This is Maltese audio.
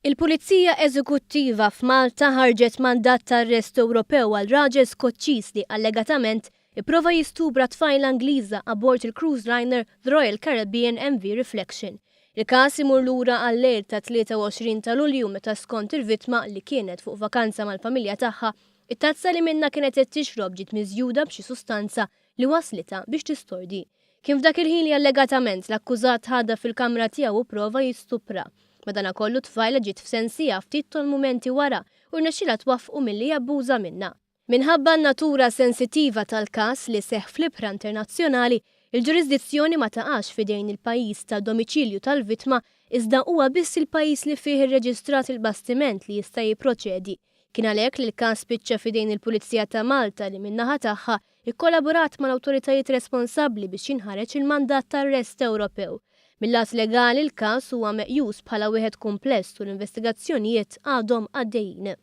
Il-Pulizija Eżekuttiva f'Malta ħarġet mandat ta' arrest Ewropew għal raġel Skoċċiż li allegatament ipprova jistubra tfajla Ingliża abbord il-cruise liner The Royal Caribbean MV Reflection. Il-każ imur lura għall-lejl ta' 23 ta' Lulju meta skont il-vittma li kienet fuq vakanza mal-familja tagħha, it-tazza li minna kienet qed tixrob ġiet miżjuda b'xi sustanza li waslita biex tistordi. Kien f'dak il-ħin li allegatament l-akkużat ħadha fil-kamra tiegħu u prova jistupra. Madankollu tfajla ġiet f'sensija ftit tal-mumenti wara u rnexxielha twaffqu milli jabbuża minnha. Minħabba n-natura sensittiva tal-każ li seħħ fl-ibħra internazzjonali, il-ġurisdizzjoni ma taqax f'idejn il-pajjiż ta' domiċilju tal-vittma iżda huwa biss il-pajjiż li fih ir-reġistrat il-bastiment li jista' jipproċedi. Kien għalhekk li l-każ spiċċa f'idejn il-Pulizija ta' Malta li min-naħa tagħha ikkollaborat mal-awtoritajiet responsabbli biex jinħareġ il-mandat ta' arrest Ewropew. Mill-lat legali l-każ huwa meqjus bħala wieħed kumpless u l-investigazzjonijiet għadhom għaddejjin.